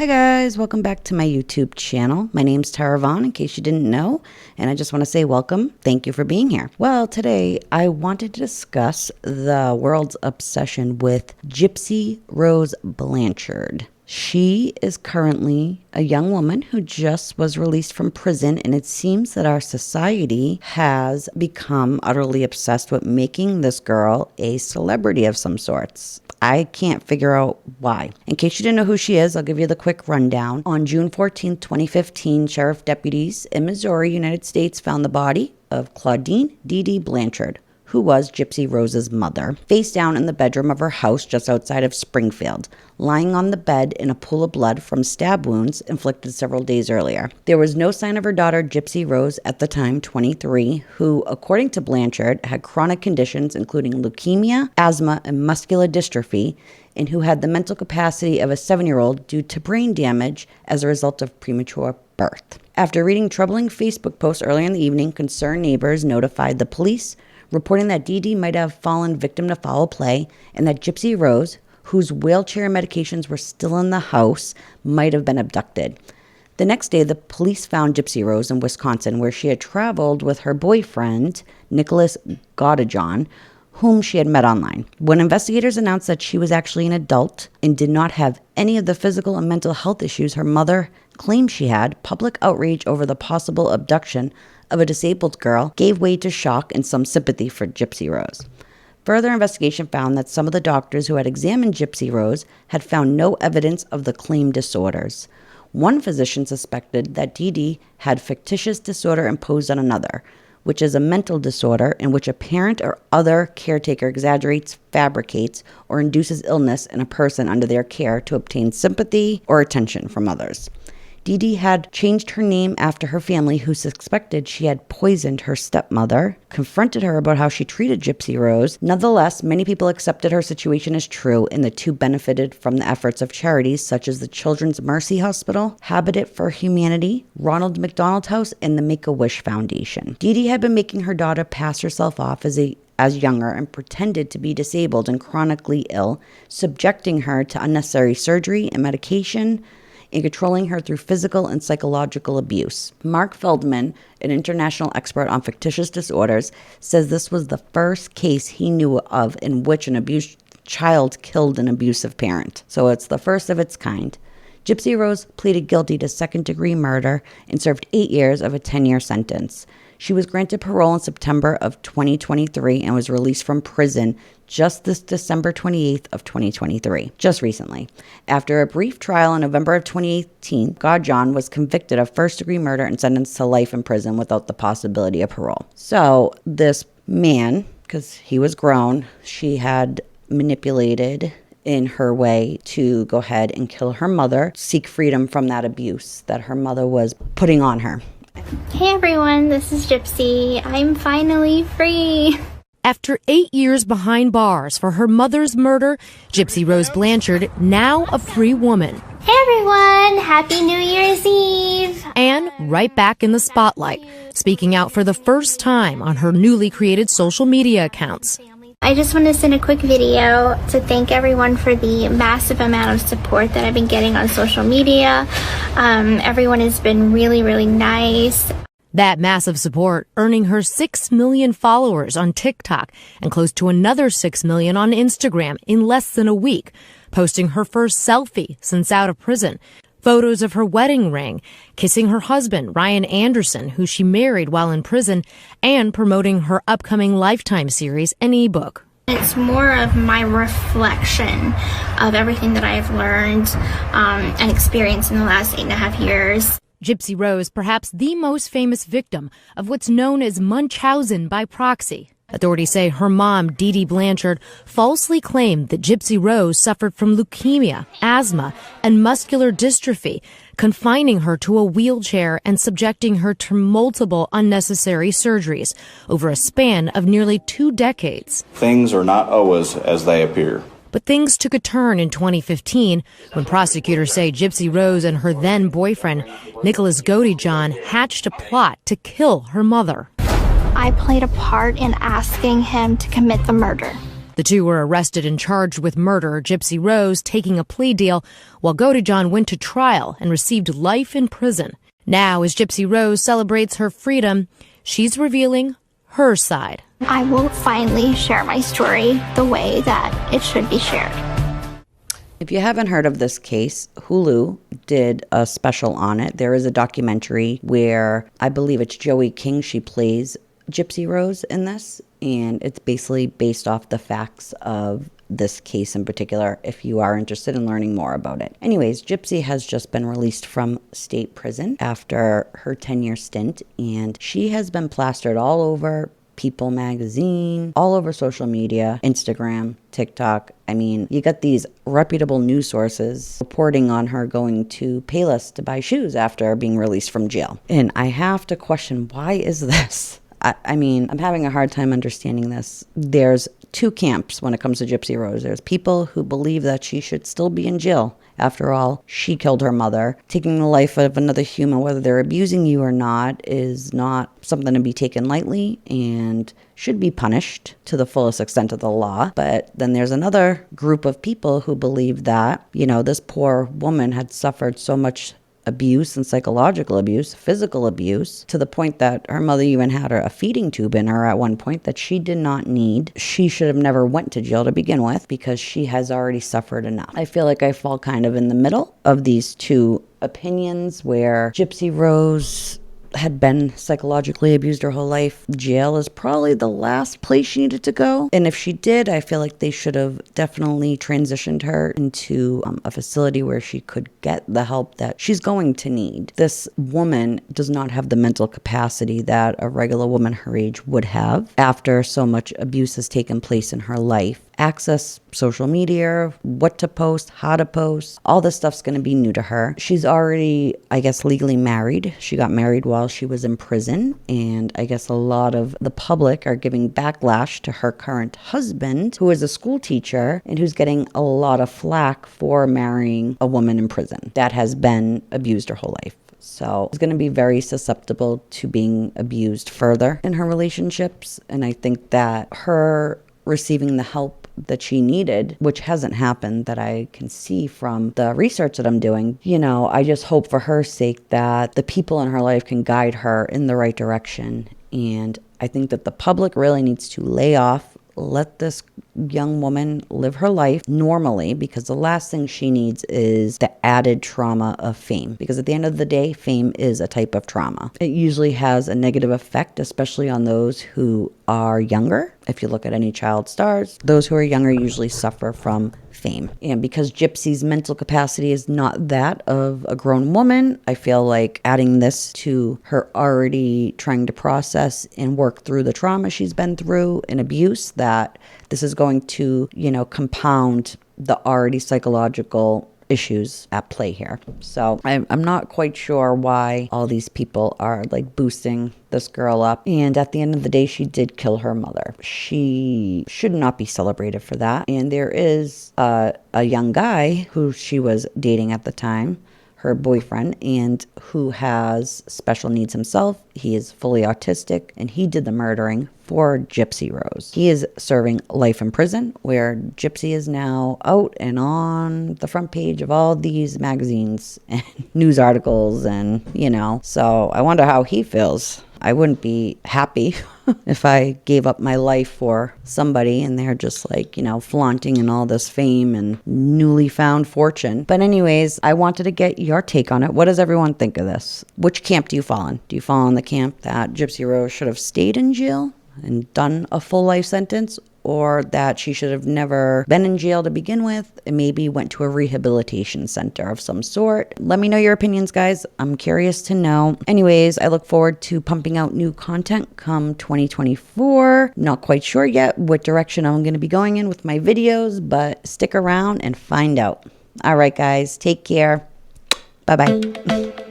Hi guys, welcome back to my YouTube channel. My name's Tara Vaughn, in case you didn't know, and I just want to say welcome. Thank you for being here. Well, today I wanted to discuss the world's obsession with Gypsy Rose Blanchard. She is currently a young woman who just was released from prison, and it seems that our society has become utterly obsessed with making this girl a celebrity of some sorts. I can't figure out why. In case you didn't know who she is, I'll give you the quick rundown. On June 14, 2015, sheriff deputies in Missouri, United States, found the body of Claudine Dee Dee Blanchard, who was Gypsy Rose's mother, face down in the bedroom of her house just outside of Springfield, lying on the bed in a pool of blood from stab wounds inflicted several days earlier. There was no sign of her daughter, Gypsy Rose, at the time, 23, who, according to Blanchard, had chronic conditions including leukemia, asthma, and muscular dystrophy, and who had the mental capacity of a 7-year-old due to brain damage as a result of premature birth. After reading troubling Facebook posts earlier in the evening, concerned neighbors notified the police, reporting that Dee Dee might have fallen victim to foul play and that Gypsy Rose, whose wheelchair medications were still in the house, might have been abducted. The next day, the police found Gypsy Rose in Wisconsin, where she had traveled with her boyfriend, Nicholas Gaudijon, whom she had met online. When investigators announced that she was actually an adult and did not have any of the physical and mental health issues her mother claimed she had, public outrage over the possible abduction of a disabled girl gave way to shock and some sympathy for Gypsy Rose. Further investigation found that some of the doctors who had examined Gypsy Rose had found no evidence of the claimed disorders. One physician suspected that Dee Dee had fictitious disorder imposed on another, which is a mental disorder in which a parent or other caretaker exaggerates, fabricates, or induces illness in a person under their care to obtain sympathy or attention from others. Dee Dee had changed her name after her family, who suspected she had poisoned her stepmother, confronted her about how she treated Gypsy Rose. Nonetheless, many people accepted her situation as true, and the two benefited from the efforts of charities such as the Children's Mercy Hospital, Habitat for Humanity, Ronald McDonald House, and the Make-A-Wish Foundation. Dee Dee had been making her daughter pass herself off as younger and pretended to be disabled and chronically ill, subjecting her to unnecessary surgery and medication, and controlling her through physical and psychological abuse. Mark Feldman, an international expert on fictitious disorders, says this was the first case he knew of in which an abused child killed an abusive parent. So it's the first of its kind. Gypsy Rose pleaded guilty to second-degree murder and served 8 years of a 10-year sentence. She was granted parole in September of 2023 and was released from prison just this December 28th of 2023, just recently. After a brief trial in November of 2018, Gaudijon was convicted of first-degree murder and sentenced to life in prison without the possibility of parole. So this man, because he was grown, she had manipulated in her way to go ahead and kill her mother, seek freedom from that abuse that her mother was putting on her. Hey everyone, this is Gypsy. I'm finally free. After 8 years behind bars for her mother's murder, Gypsy Rose Blanchard, now a free woman. Hey everyone, Happy New Year's Eve. And right back in the spotlight, speaking out for the first time on her newly created social media accounts. I just want to send a quick video to thank everyone for the massive amount of support that I've been getting on social media. Everyone has been really, really nice. That massive support earning her 6 million followers on TikTok and close to another 6 million on Instagram in less than a week, posting her first selfie since out of prison, photos of her wedding ring, kissing her husband, Ryan Anderson, who she married while in prison, and promoting her upcoming Lifetime series and ebook. It's more of my reflection of everything that I've learned and experienced in the last 8.5 years. Gypsy Rose, perhaps the most famous victim of what's known as Munchausen by proxy. Authorities say her mom, Dee Dee Blanchard, falsely claimed that Gypsy Rose suffered from leukemia, asthma, and muscular dystrophy, confining her to a wheelchair and subjecting her to multiple unnecessary surgeries over a span of nearly 2 decades. Things are not always as they appear. But things took a turn in 2015 when prosecutors say Gypsy Rose and her then boyfriend, Nicholas Gaudijon, hatched a plot to kill her mother. I played a part in asking him to commit the murder. The two were arrested and charged with murder, Gypsy Rose taking a plea deal, while John went to trial and received life in prison. Now, as Gypsy Rose celebrates her freedom, she's revealing her side. I will finally share my story the way that it should be shared. If you haven't heard of this case, Hulu did a special on it. There is a documentary where I believe it's Joey King. She plays Gypsy Rose in this, and it's basically based off the facts of this case in particular, if you are interested in learning more about it. Anyways, Gypsy has just been released from state prison after her 10-year stint, and she has been plastered all over People magazine, all over social media, Instagram, TikTok. I mean, you got these reputable news sources reporting on her going to Payless to buy shoes after being released from jail. And I have to question, why is this? I mean, I'm having a hard time understanding this. There's two camps when it comes to Gypsy Rose. There's people who believe that she should still be in jail. After all, she killed her mother. Taking the life of another human, whether they're abusing you or not, is not something to be taken lightly and should be punished to the fullest extent of the law. But then there's another group of people who believe that, you know, this poor woman had suffered so much abuse and psychological abuse, physical abuse, to the point that her mother even had a feeding tube in her at one point that she did not need. She should have never went to jail to begin with because she has already suffered enough. I feel like I fall kind of in the middle of these two opinions where Gypsy Rose had been psychologically abused her whole life. Jail is probably the last place she needed to go. And if she did, I feel like they should have definitely transitioned her into a facility where she could get the help that she's going to need. This woman does not have the mental capacity that a regular woman her age would have after so much abuse has taken place in her life. Access social media, what to post, how to post, all this stuff's going to be new to her. She's already, I guess, legally married. She got married while she was in prison, and I guess a lot of the public are giving backlash to her current husband, who is a school teacher and who's getting a lot of flack for marrying a woman in prison that has been abused her whole life. So she's going to be very susceptible to being abused further in her relationships, and I think that her receiving the help that she needed, which hasn't happened that I can see from the research that I'm doing, you know, I just hope for her sake that the people in her life can guide her in the right direction. And I think that the public really needs to lay off, let this young woman live her life normally, because the last thing she needs is the added trauma of fame. Because at the end of the day, fame is a type of trauma. It usually has a negative effect, especially on those who are younger. If you look at any child stars, those who are younger usually suffer from fame. And because Gypsy's mental capacity is not that of a grown woman, I feel like adding this to her already trying to process and work through the trauma she's been through and abuse, that this is going to, you know, compound the already psychological issues at play here. So I'm not quite sure why all these people are like boosting this girl up. And at the end of the day, she did kill her mother. She should not be celebrated for that. And there is a young guy who she was dating at the time, her boyfriend, and who has special needs himself. He is fully autistic, and he did the murdering for Gypsy Rose. He is serving life in prison, where Gypsy is now out and on the front page of all these magazines and news articles, and, you know, so I wonder how he feels. I wouldn't be happy if I gave up my life for somebody and they're just like, you know, flaunting in all this fame and newly found fortune. But anyways, I wanted to get your take on it. What does everyone think of this? Which camp do you fall in? Do you fall in the camp that Gypsy Rose should have stayed in jail and done a full life sentence, or that she should have never been in jail to begin with and maybe went to a rehabilitation center of some sort? Let me know your opinions, guys. I'm curious to know. Anyways, I look forward to pumping out new content come 2024. Not quite sure yet what direction I'm going to be going in with my videos, but stick around and find out. All right, guys, take care. Bye-bye.